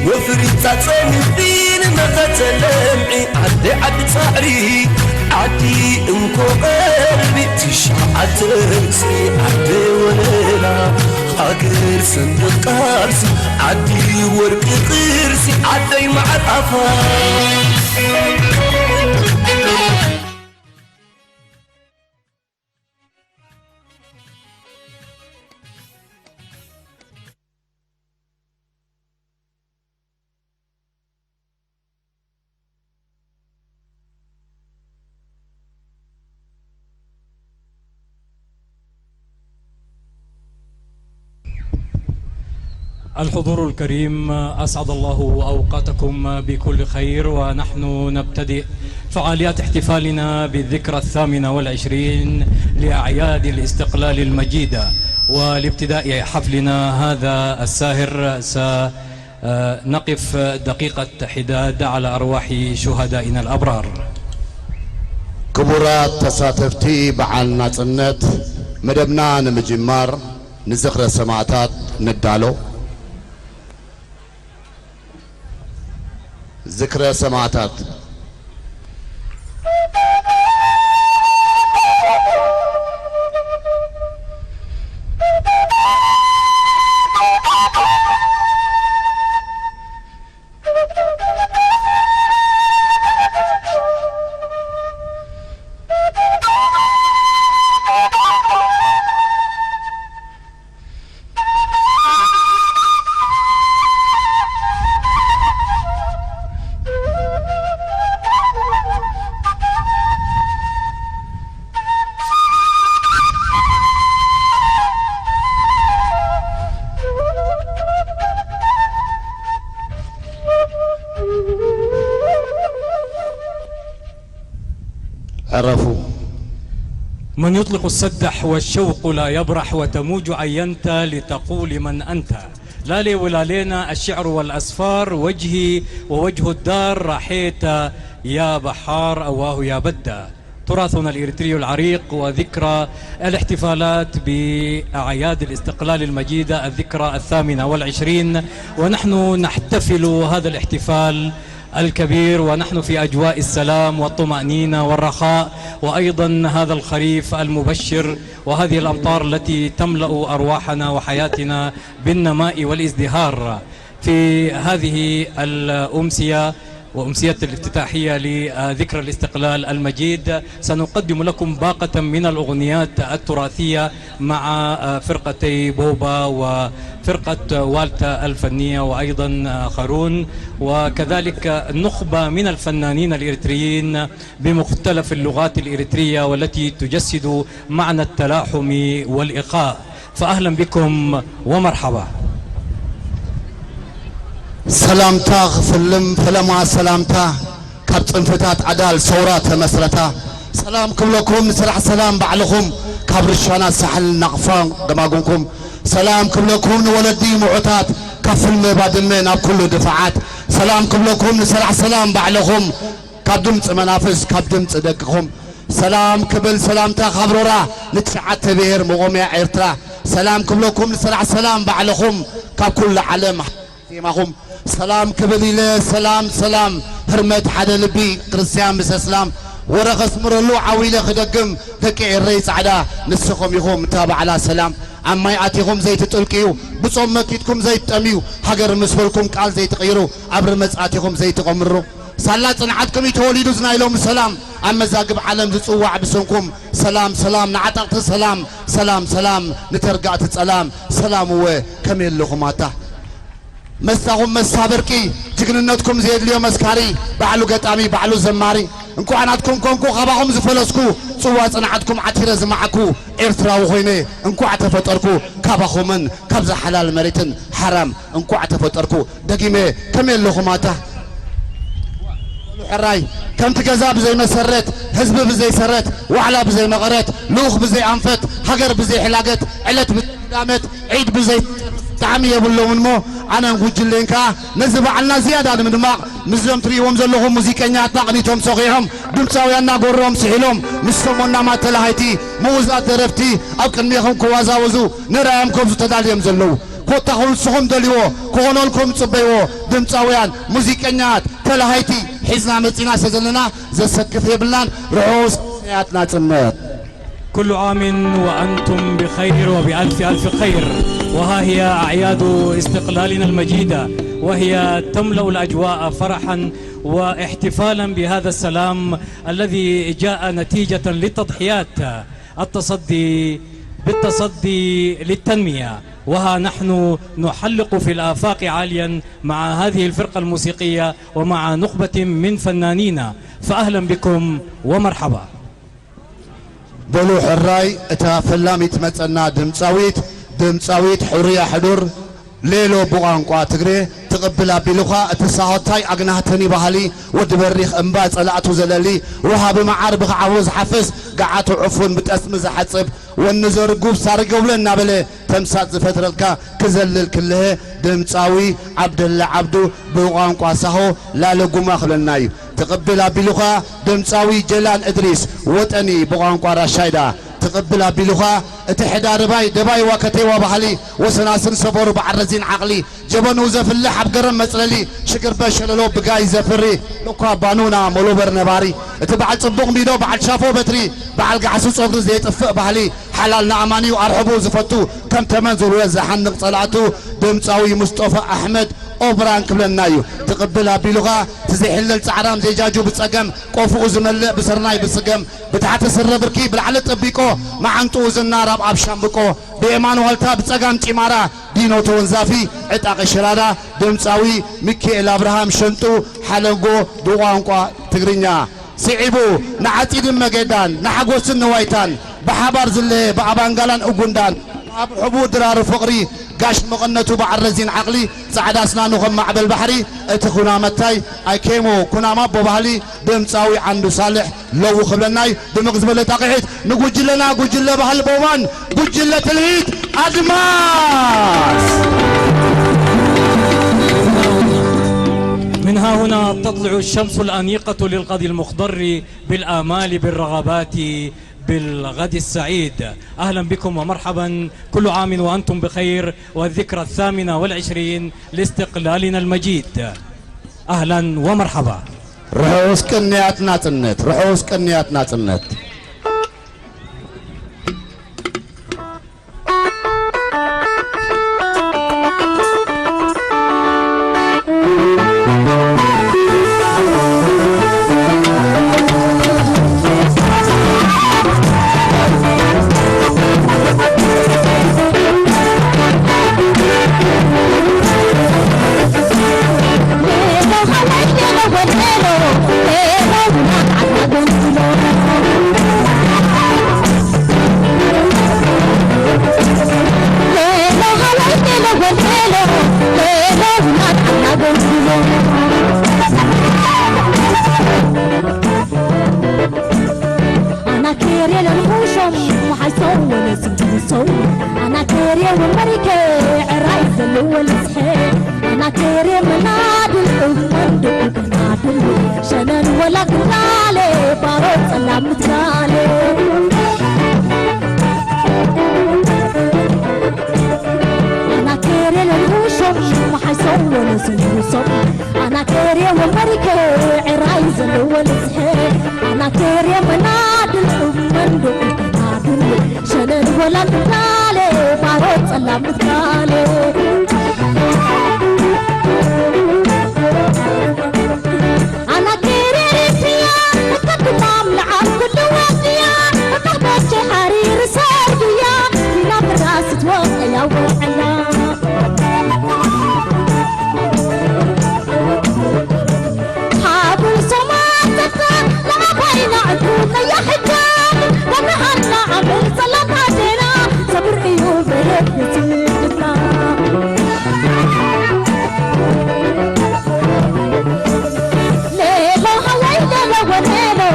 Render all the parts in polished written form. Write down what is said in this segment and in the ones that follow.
وفريتا صنفين نفتلمعي عدي عد صعري عدي انكو قلبي تشعت رقصي عدي وليلا خاقر صندوق قارسي عدي ورق قرسي عدي مع الأفا الحضور الكريم، أسعد الله أوقاتكم بكل خير، ونحن نبتدئ فعاليات احتفالنا بالذكرى 28 لأعياد الاستقلال المجيدة. ولابتداء حفلنا هذا الساهر سنقف دقيقة حداد على أرواح شهدائنا الأبرار. كبرات تساتفتي بعل ناتنت مدبنا نمجمار نذكر سماعتات ندالو ذكرى سماعتات. عرفوا من يطلق السدح والشوق لا يبرح، وتموج عينت لتقول من أنت. لا لي ولا لينا الشعر والأسفار، وجهي ووجه الدار راحيت يا بحار أواه يا بدة. تراثنا الإريتري العريق وذكرى الاحتفالات بأعياد الاستقلال المجيدة، الذكرى 28، ونحن نحتفل هذا الاحتفال الكبير ونحن في أجواء السلام والطمأنينة والرخاء، وأيضا هذا الخريف المبشر وهذه الأمطار التي تملأ أرواحنا وحياتنا بالنماء والازدهار. في هذه الأمسية وأمسية الافتتاحية لذكرى الاستقلال المجيد سنقدم لكم باقة من الأغنيات التراثية مع فرقتي بوبا وفرقة والتا الفنية وأيضا آخرون، وكذلك نخبة من الفنانين الإريتريين بمختلف اللغات الإريترية والتي تجسد معنى التلاحم والإخاء. فأهلا بكم ومرحبا. سلامتا غفلم فلما سلامتا كابت انفتات عدال صورات مسرتا سلام كلكم نسرح سلام بعلكم كابرشانا سحل نقفان دماغكم سلام كلكم ولدي معتات كفل مبادمين اب كل دفعات سلام كلكم نسرح سلام بعلكم كابدمت منافس كابدمت دقكم سلام كبل سلامتا خبرورا نتفعت بير مغوميا عيرترا سلام كلكم نسرح سلام بعلكم كاب كل علم فيماهم سلام كبليله سلام سلام هرمت حدا لبي كريستيان بسلام ورخص مرلو عويله خدقم دقي الرئيس عدا نسخم يهم تابع على سلام عما ياتيهم زي تطلقيو بصوم مكيتكم زي تطميو حجر مسفلكم قال زي تغيروا عبر مصاتيهم زي تقمروا سالات صنعتكم يتولدوا زنا لهم سلام اما زاقب عالم زصواع بسنكم سلام سلام نعطقت سلام سلام سلام نترقات سلام سلام هو كمل لكم اتا مساهم مسابركي جغننتكم زيد اليوم مسكاري بعلو قطامي بعلو زماري انكو عناتكم كونكو خباهم زفلسكو صوا صنعتكم عتيره زمعكو ايرتراو خوينه انكو عتفطركو كاباخومن كابز حلال مريتن حرام انكو عتفطركو دقيمه كمل لخماته حراي كم تجذاب زي مسرت حزب بزي سرت وعلى بزي مغرت لوخ بزي انفت حجر بزي حلاقت علت بدامت عيد بزي تعمي يبلو من مو أنا نقول لينكا نزب عنا زيادة من دماغ مزلهم تريهم زلهم موسيقيات نقنيتهم صغيرهم دمساوينا قرهم سحلهم نسمونا ما تلاهيتي موزات رفتي أو كنيهم كوازا وزو نراهم كوبز تداليهم زلو ቦታ ኩልስኹም ደልይዎ ክኾነልኩም ጽበይዎ ድምፃውያን ሙዚቀኛት ተላሃይቲ ሒዝና መጺና ስለዘለና ዘሰክፍ የብልናን ርሑስ ቅንያት ናጽነት كل عام وأنتم بخير وبألف ألف خير. وها هي أعياد استقلالنا المجيدة وهي تملأ الأجواء فرحا واحتفالا بهذا السلام الذي جاء نتيجة للتضحيات بالتصدي للتنمية. وها نحن نحلق في الآفاق عاليا مع هذه الفرقة الموسيقية ومع نخبة من فنانين. فأهلا بكم ومرحبا. بلو حراي اتا فلاميت مصنا دمصاويت حريه حضور ليلو بوانقوا تغري تقبل بلوخا اتساوتاي اغناتني بحالي ود بريخ انبا صلاتو زللي وهاب معار بخعوز حفز قعاتو عفون بتاسم زحصب والنزر غوب سارغولنا بله تمسات زفترلكا كزلل كله دمصاوي عبد الله عبدو بوانقوا ساهو لا لغما خلناي تقبل بلوخا دمصاوي جلال ادريس وطني بوانقوا رشايدا تقبل بلوخا اتحدار باي دباي وكتي وبحلي وسناسن صبر بعرزين عقلي جبنو زفلح بقرم مسللي شكر بشللو بقاي زفري لوكا بانونا مولوبر نباري اتبعد صبوق بيدو بعد شافو بتري بعد قعسو صبر زي طفق بحلي حلالنا اماني وارحبو زفتو كم تمنزل وزحن طلعتو دمصاوي مصطفى احمد أوبران كبلنايو تقبلها بلغة تزيحل الصعرام زي جاجو بتصقم قوفو زملء بسرناي بتصقم بتحت سر بركي بالعلى طبيقو مع انتو زنا راب ابشام بقو بإيمان والتا بتصقم تيمارا دينو تونزافي عتاق شرادا دمصاوي ميكائيل ابراهام شنطو حلنقو دوغانقوا تغرينيا سعيبو نعتي دمجدان نحقوس النوايتان بحبار زله بابانغالان اوغوندان حبو درار فقري قاش مغنتو بعرزين عقلي سعدا اسنانو مع بالبحري اتخونا متاي ايكيمو كنا ما بوبالي دمصاوي عنده صالح لو خبلناي دمغزبله تقحيت نقوجلنا قوجله بحال بومان قوجله تلهيت ادماس. من ها هنا تطلع الشمس الأنيقة للغد المخضر بالآمال بالرغبات بالغد السعيد. أهلا بكم ومرحبا كل عام وأنتم بخير والذكرى 28 لاستقلالنا المجيد. أهلا ومرحبا. رحوس كنياتنا تنت رحوس كنياتنا تنت أنا كيري ومريكي عرايز الأول صحيح أنا كيري منادل ومندق وكنادل شنن ولا قنالي بارود سلام مترالي أنا كيري للهوشم وحيصور سنوسم أنا كيري ومريكي عرايز الأول صحيح أنا كيري منادل ومندق شنن ولا قنالي بارود سلام مترالي أنا كيري ريتيا وتقدم لعب كل وقتيا وتحبك حرير سرديا فينا براس توقع يا وحلا حابل سماتك لما بين عدوك يا حجاب ونهارنا عمل صلاة عدنا صبر ايوب رب نسيتنا ليلو هويدا لو ليلو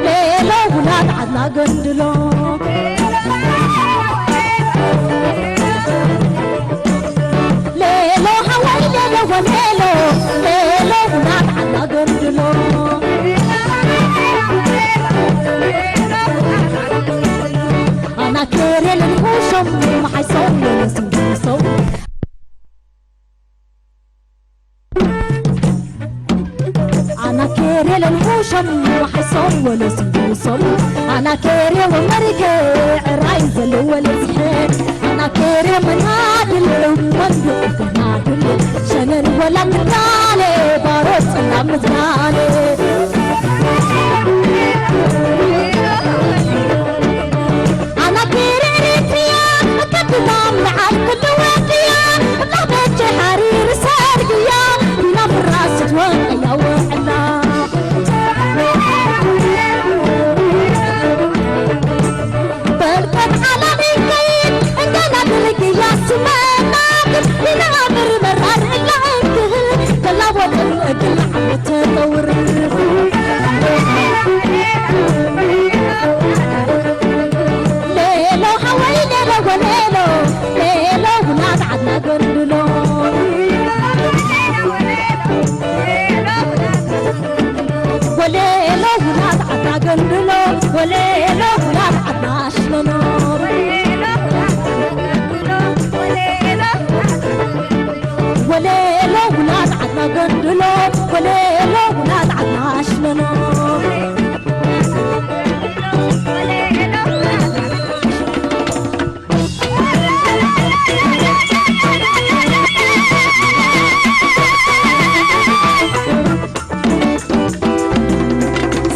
ليلو ولاد عدنا قندلو ليلو هويدا لو ليلو ليلو ولاد عدنا قندلو أنا كيري للهوشم ما حيصور سنوسم كيري للموشم وحصل ولا سبوصل أنا كيري ومركي عرايز الأول سحير أنا كيري منادل ومندق نادل شنن ولا مدالي باروت لا مزنالي أنا كيري ريتيا كتبام معاك كل وقتيا لحظة حرير سارقيا بنا براس توقيا وحنا بركت على بيكين عندنا بالقيا سماناك بنا عمر مرار إلا عندك كلا وطن كلا عم تدور ليلو حوالي وليلو ليلو ولاد عدنا قندلو وليلو ولاد عدنا قندلو وليلو ولاد عدنا شلونو وليلو ولاد عدنا قندلو وليلو ولاد عدنا شلونو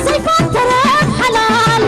سيفات تراب حلال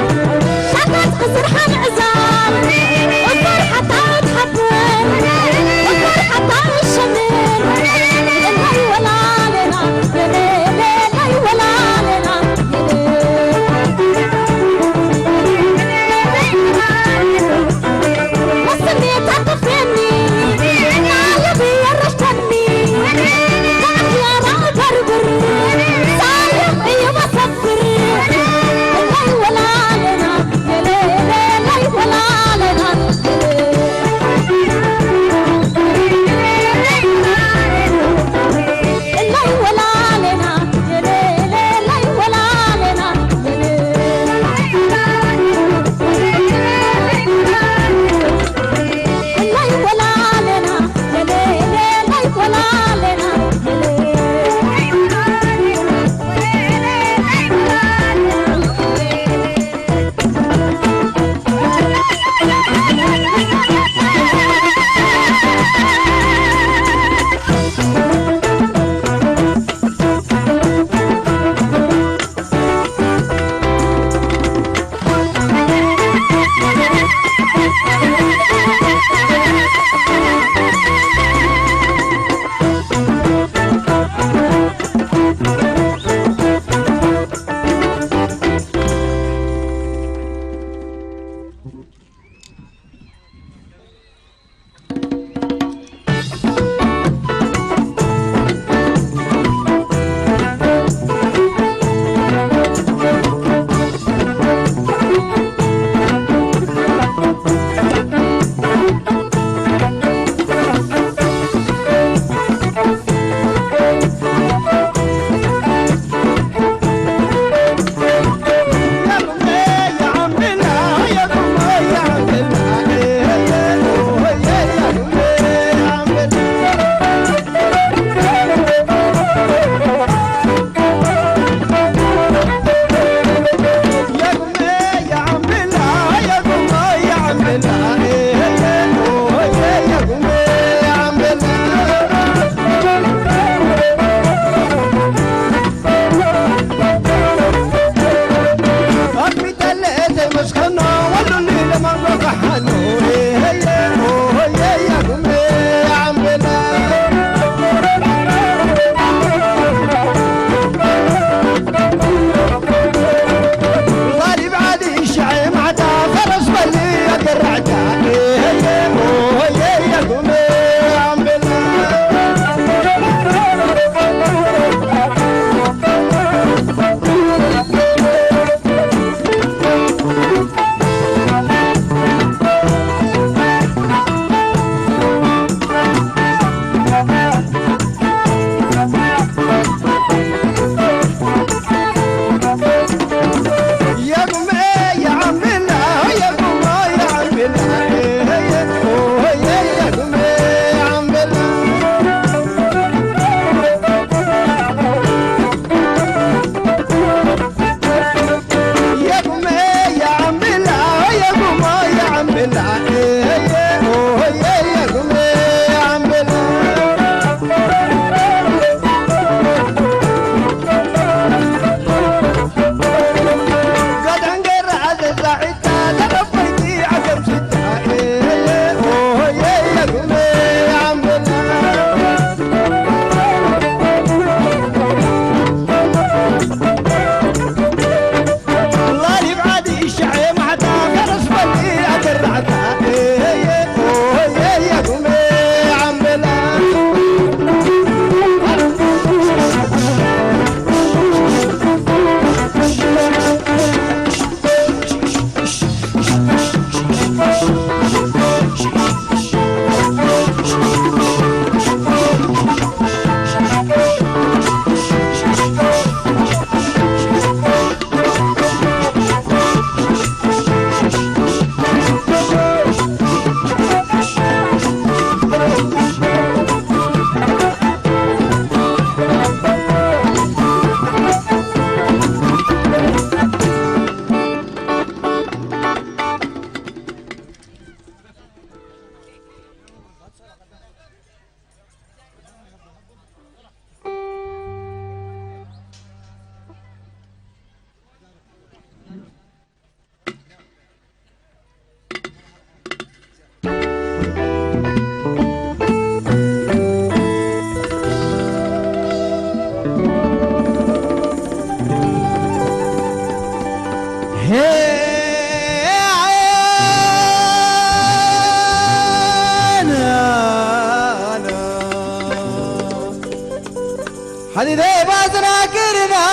حديدي بازنا كرنا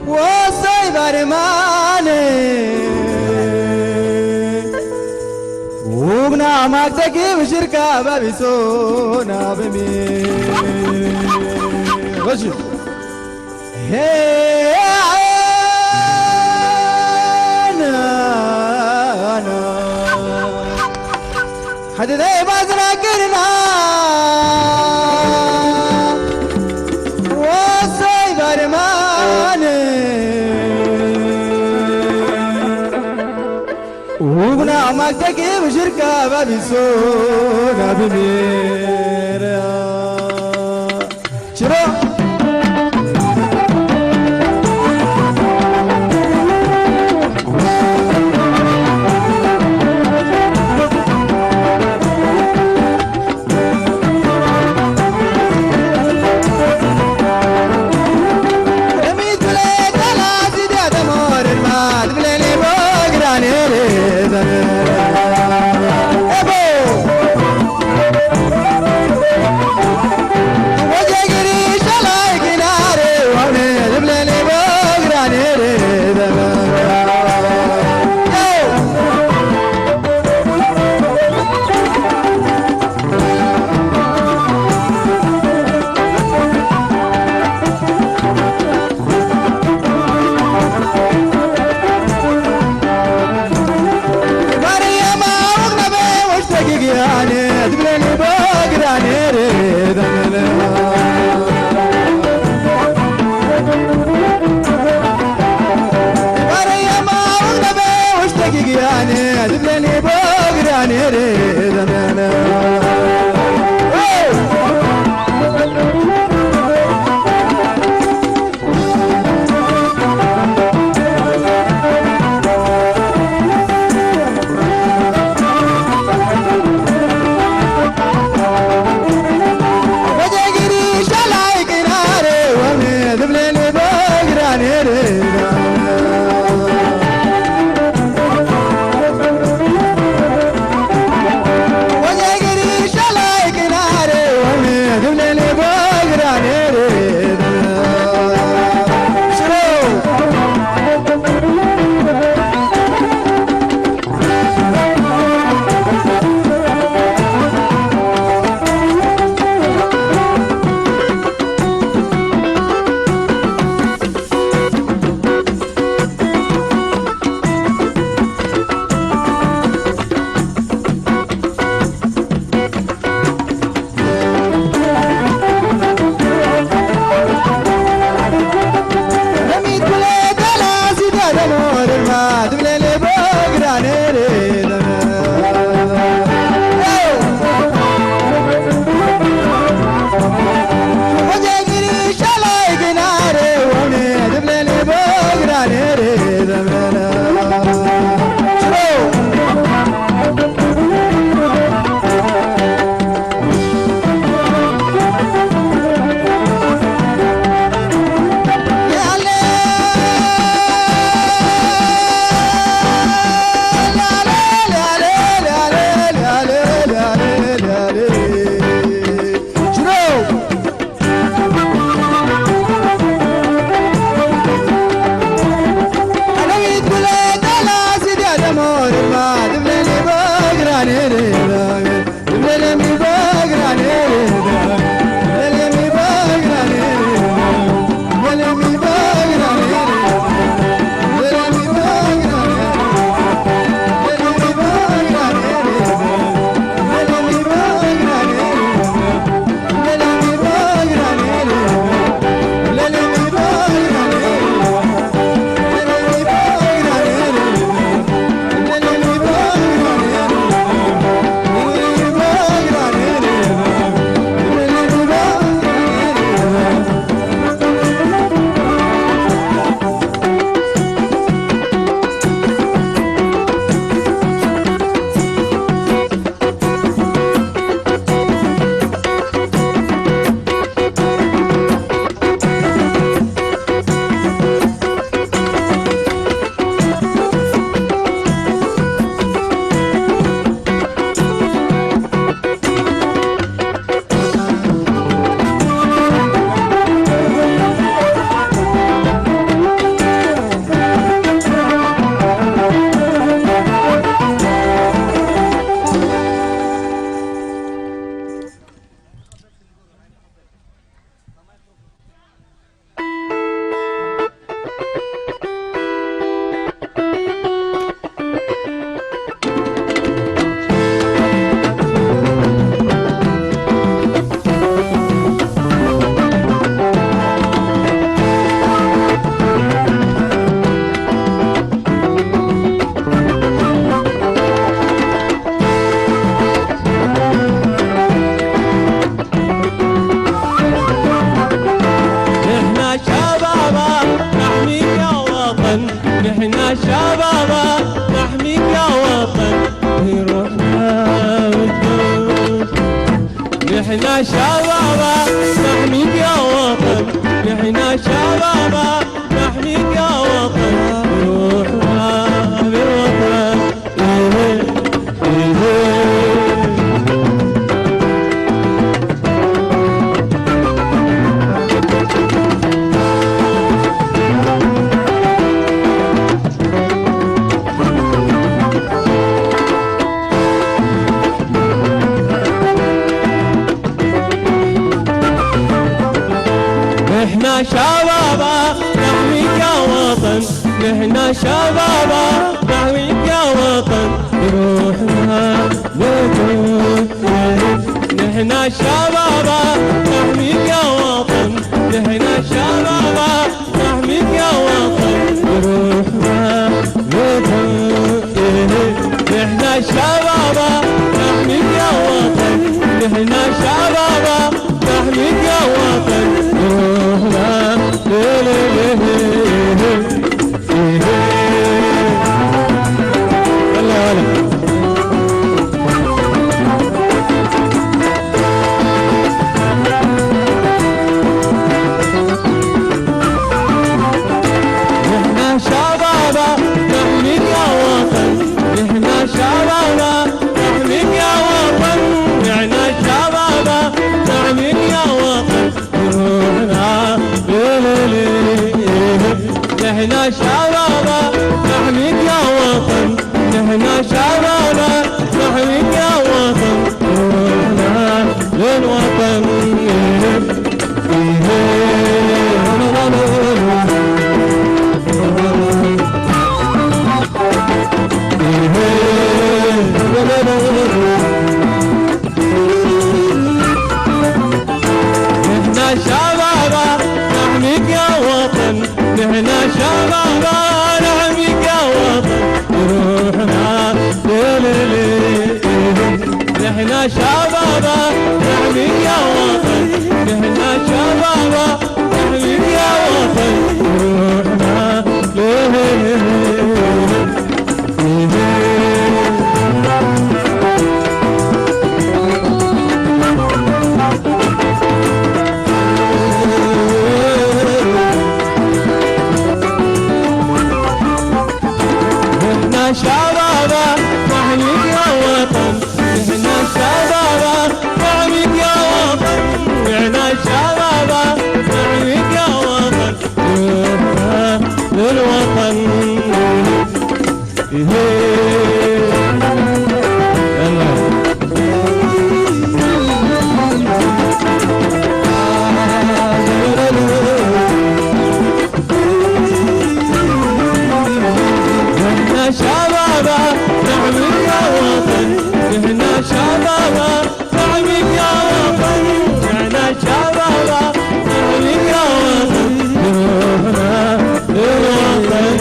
وصي برماني وبنا ماكتكي وشركة بابسونا بمي رجل هي حديدي بازنا كرنا وصي برماني وبنا ماكتكي وشركة بابسونا بميرا شرو نحنا شبابا نحميك يا وطن نحنا شبابا نحميك يا وطن روحنا بالوطن نحنا شبابا نحميك يا وطن نحنا شبابا نحميك يا وطن بروحنا نموت نحنا شبابا نحميك يا وطن نحنا شبابا نحميك يا وطن بروحنا نموت نحنا شبابا نحميك يا وطن نحنا شبابا نحميك يا وطن نحنا شبابا نحميك يا وطن نحنا شبابا نحميك يا وطن نحنا شبابا نحميك يا وطن روحنا نحنا شبابا نحميك يا وطن نحنا شبابا نحميك يا وطن روحنا للوطن نحنا شبابا نحميك يا وطن نحنا شبابا نحميك يا وطن روحنا نحنا شبابا نحميك يا وطن نحنا شبابا نحميك يا وطن روحنا شبابا نحميك يا وطن نحنا شبابا نحميك يا وطن نحنا شبابا نحميك يا وطن للوطن شبابا نحميك يا وطن نحنا شبابا نحميك يا وطن نحنا شبابا نحميك يا وطن روحنا للوطن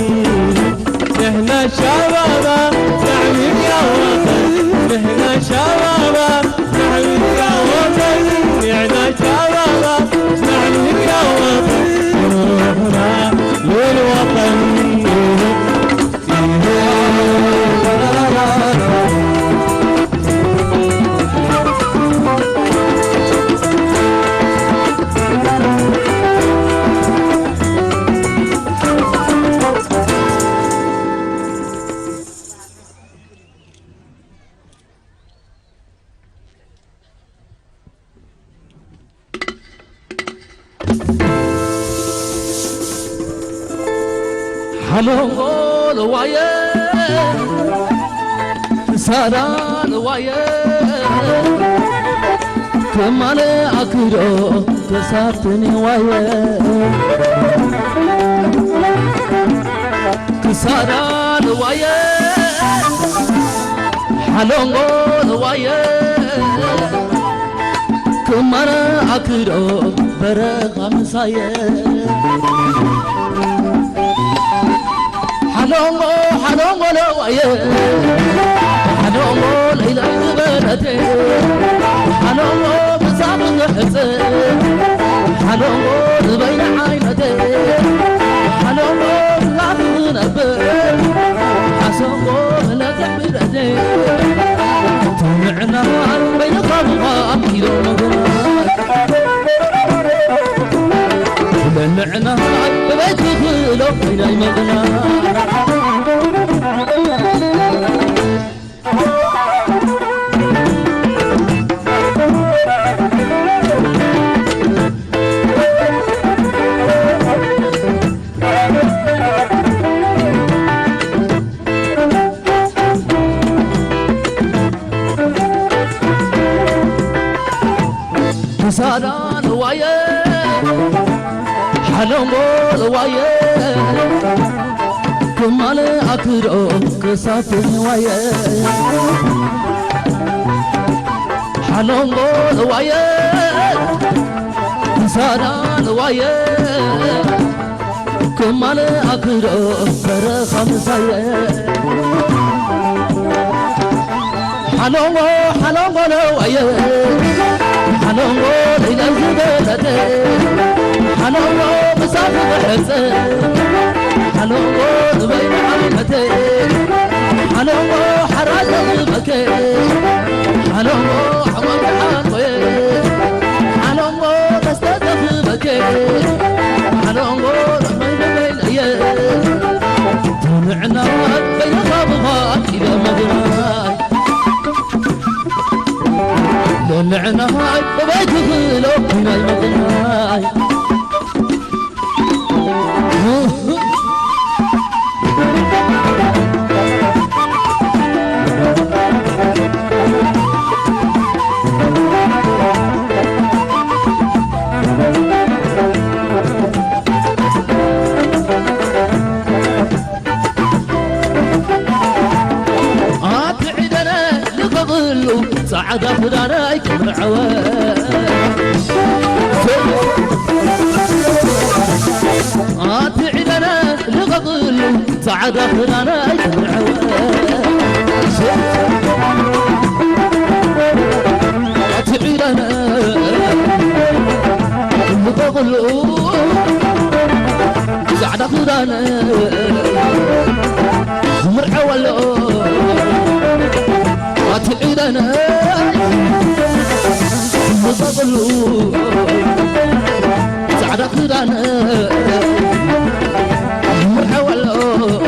نحنا شبابا نحميك يا وطن نحنا شبابا نحميك يا وطن نحنا شبابا نحميك يا وطن روحنا للوطن حلو الوايا سارا الوايا كمان أكيدو تسافني وايا سارا الوايا حلو الوايا كمان أكيدو برغم سايا حلومو لوايا حلومو ليلى بلدي حلومو بزعم الحزن حلومو بين عينتي حلومو لا تنبه حسومو لك بلدي تمعنا بين قلبها كيلو لمعنا ببيت خلو بين مغنى ساران وايه حلمول وايه كمان أكرو كسافين وايه حلمول وايه ساران وايه كمان أكرو كرخمسايه حلمول وايه حنونو إلى الزبالة حنونو مسافر حسن حنونو بين عينتي حنونو حراس المكي حنونو حمد حقوي حنونو تستدف المكي حنونو رمين بين أيام طلعنا بين خابغات إلى مدراي لمعنا هاي ببيت خلو من المغناي سعد فدانا يكبر عواد تعيدنا لغضل سعد فدانا يكبر عواد تعيدنا لغضل سعد فدانا يكبر عواد تعيدنا مضغلو سعد خدانا محاولو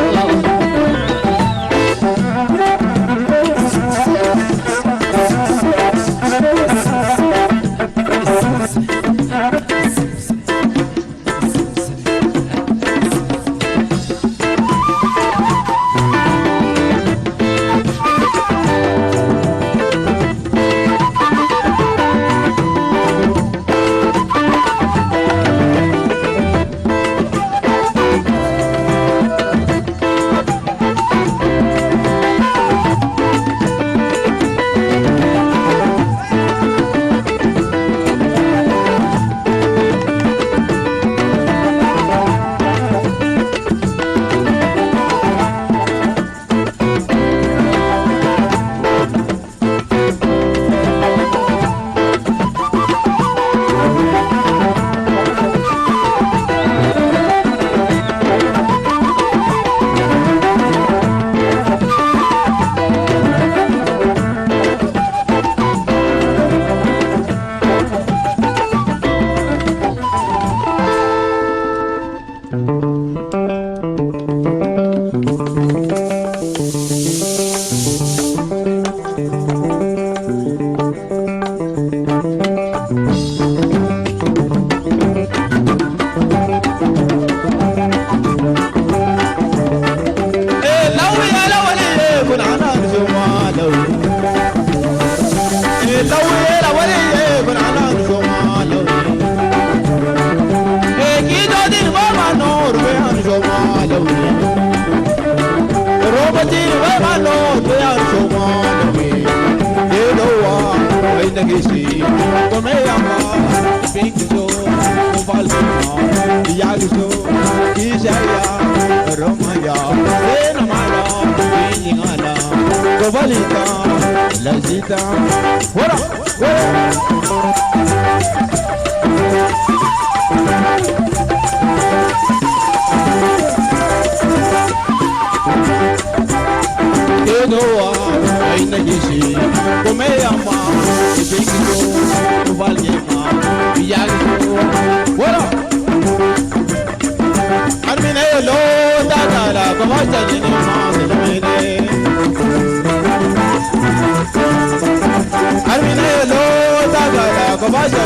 كباشا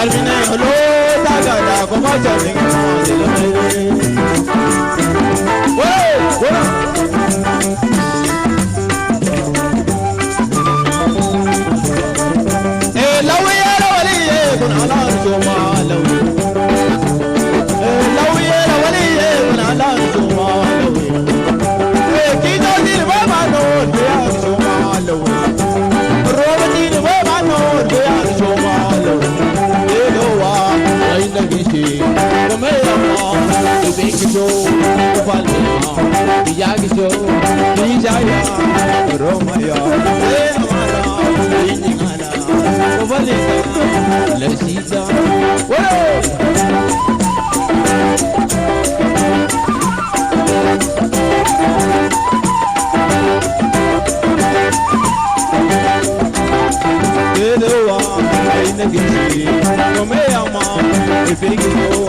أرمينا يهلو تاجا كباشا لو يا ولي كن على رسوما لو يا ولي كن على رسوما كيدو دي بابا نور يا رسوما روبتي بابا نور يا رسوما لوا اين بيشي وما يا بيكشو فالما بياكشو بيجايا روما يا لسيتا كدوا اين جيتي وما يا ما فيكو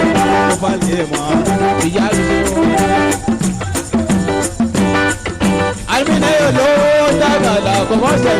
فالما بياكو المينا يلو داغالا كوماسا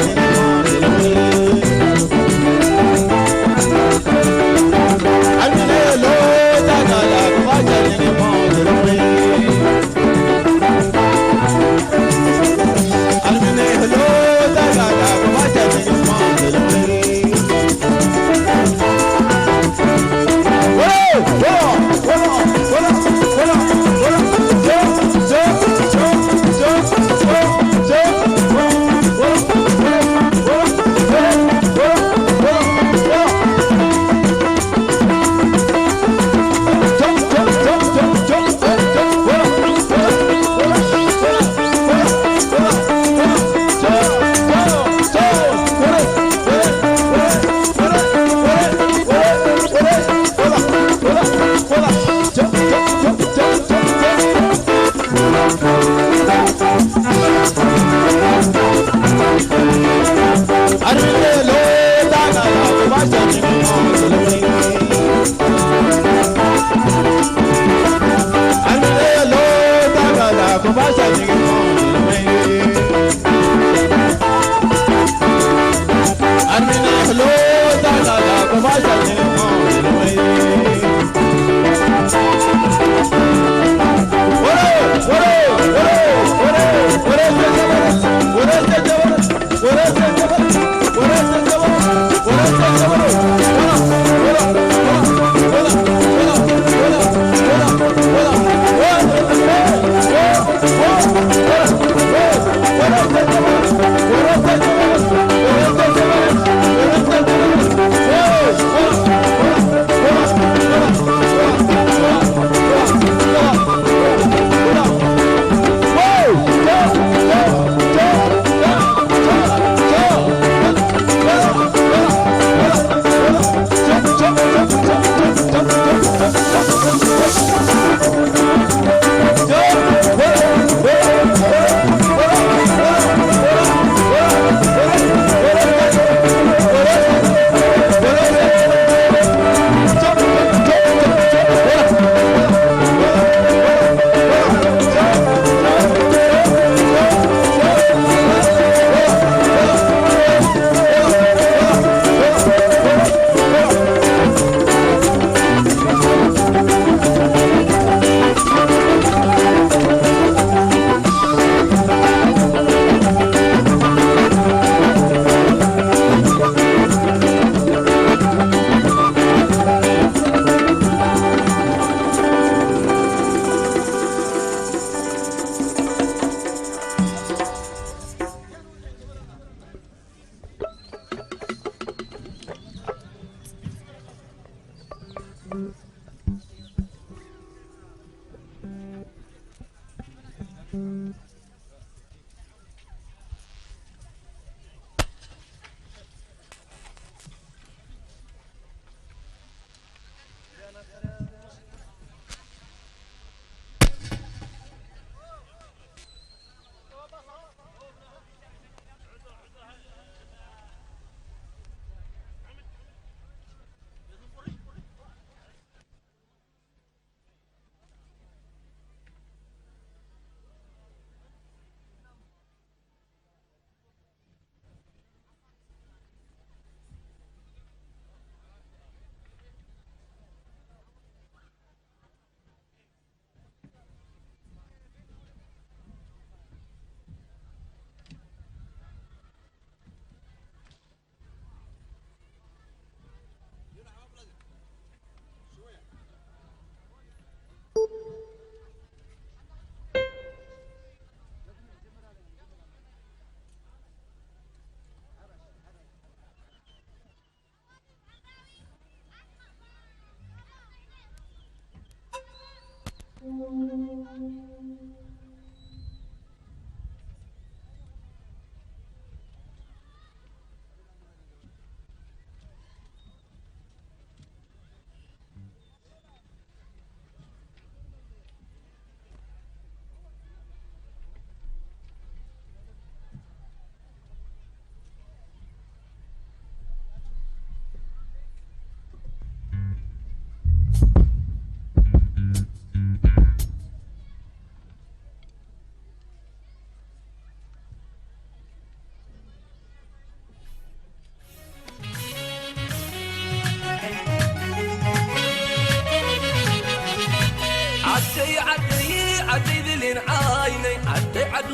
عدي ذلين عايني عدي عد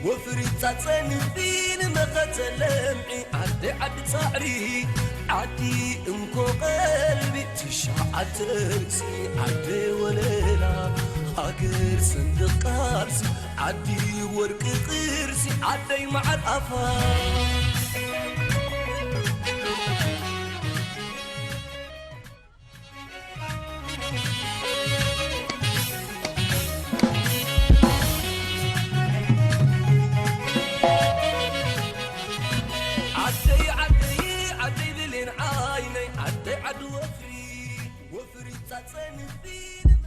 وفري تاتسني فين ما قتلمعي عدي عد صعري عدي انكو قلبي تشعت ترسي عدي وليلا هاجر صندوق قارسي عدي ورق قرسي عدي مع الأفا عدي ذلين عايني عدي عد وفري تاتسني فين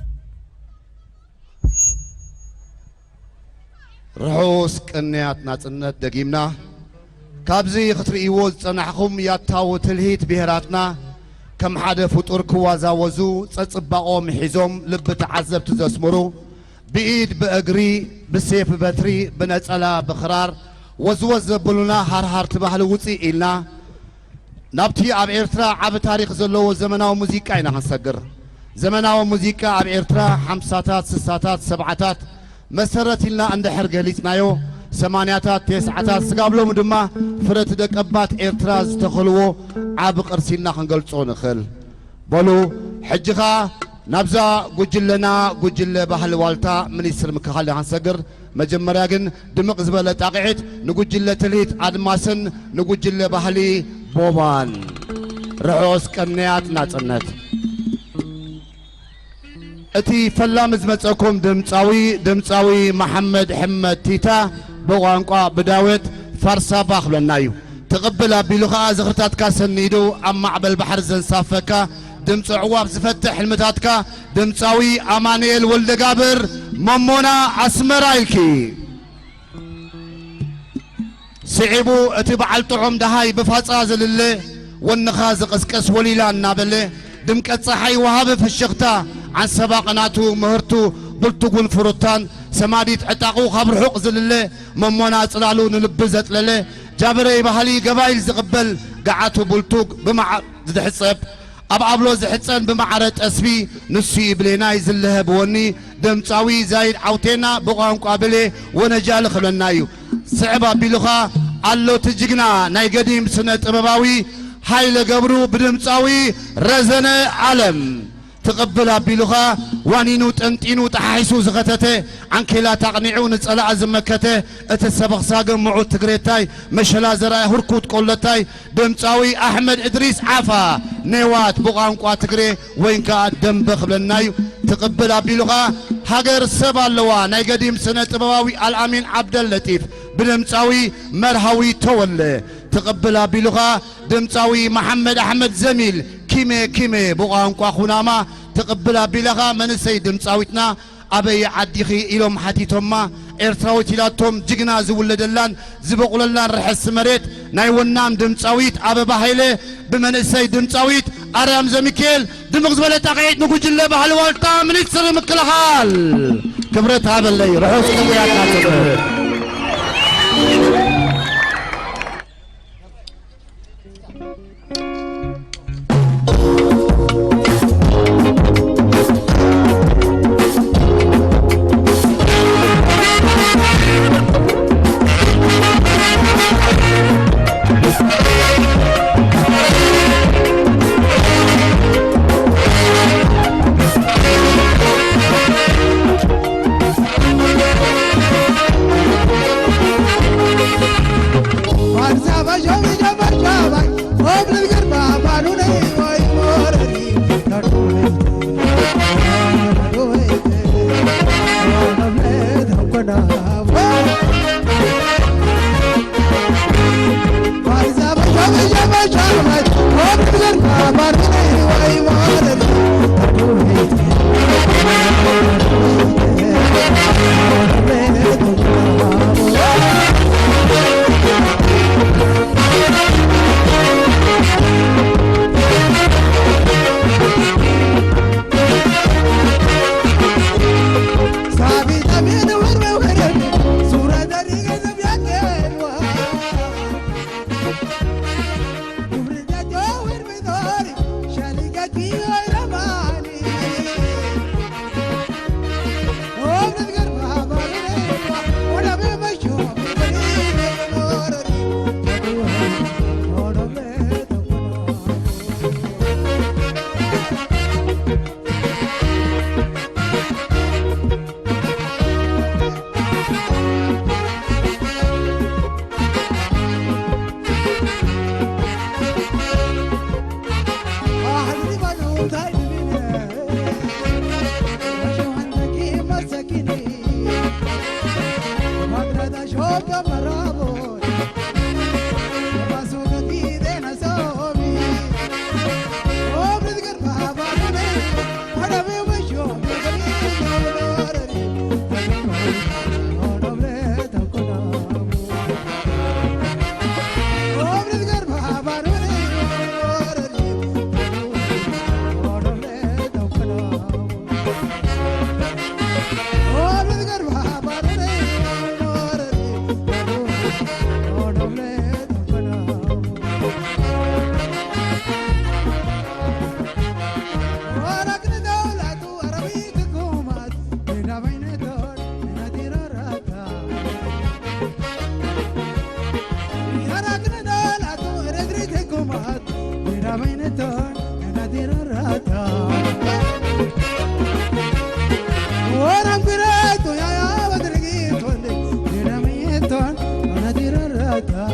رحوس كنيات ناتنت دقيمنا كابزي خطرئيو صنعكم ياتاو تلهيت بهراتنا كم حدا فطور كوازا وزو تصبقو محيزوم لب تعذب تزسمرو بإيد بأجري بسيف بتري بنصلا بخرار وزوز بلونا هار تبهل وصي إلنا نبتي اب إرترا عب تاريخ زلو زمناو موسيقى إنا هنسجر زمناو موسيقى اب إرترا حمساتات سساتات سبعتات مسرت لنا عند حرق ليتنايو سمانياتات تسعتات سقابلو مدما فرت دقبات إرتراز تخلوو عب قرسينا خنقلصو نخل بولو حجخا نبزا قجل بحل والتا من يسر مكخالي هنسجر مجمريا ግን ድምቅ ዝበለ ጣቂዒት ንጉጅለ ትልሂት አድማስን ንጉጅለ ባህሊ ቦባን ርሑስ ቀንያት ናጽነት እቲ ፈላም ዝመጸኩም ድምፃዊ መሐመድ ሕመድ ቲታ በቋንቋ ብዳዊት ፋርሳ ባኽለናዩ ተቀበል አቢሉ ኸኣ ዝኽርታትካ ሰኒዱ ኣብ ማዕበል ባሕር ዘንሳፈካ ድምፂ ዕዋብ ዝፈትሕ ሕልምታትካ ድምፃዊ አማኑኤል ወልደጋብር ممونا أسمرايلكي سعبو اتبع الطعم دهاي بفاصاز لله والنخاز قسقس وليلا نابله دمكت صحي وهاب في الشغتا عن سباقناتو مهرتو بلتقون فروتان سماديت عتاقو خبر حق زلله ممونا صلالو نلبزت لله جابري بحالي قبايل زقبل قعاتو بلتوق بمع زدحصب أبعبلو زحصن بمعرت أسبي نسي بليناي زلها بوني دمصاوي زايد عوتينا بقانقو قابله ونجال خلنايو صعبا بلخا الله تجينا ناي قديم سنة طبباوي هايل قبرو بدمصاوي رزنه عالم تقبل بلخا وانينو تنتينو تحيسو زغتته عنكلا تقنعون صلاة زمكته اتسبخ ساقم معو تقريتاي مشلا زراي هركوت قولتاي دمصاوي احمد ادريس عافا نيوات بقانقو تقري وينكا دمبخ بلنايو تقبل بلخا هاجر سبا لوا ناي قديم سنة طبباوي الامين عبد اللطيف بدمصاوي مرهوي تولى تقبل بلغة دمصاوي محمد أحمد زميل كيمي بقانقو خناما تقبل بلغة من السيد دمصاويتنا أبي عديخي إلهم حتيتهما إرتراويت إلاتهم جيجنا زولدلان زبقوللان رحس مريت نايونام دمصاويت أبي بحيلة بمن السيد دمصاويت أرام زميكيل دمغز ولا تقعيد نقول الله بحلوالتا من يكسر مكل حال كبرت هذا اللي رحوس كبريات ديرامينتون نادير الراتا ورم قريتو يا بدرقيت ولي ديرامينتون نادير الراتا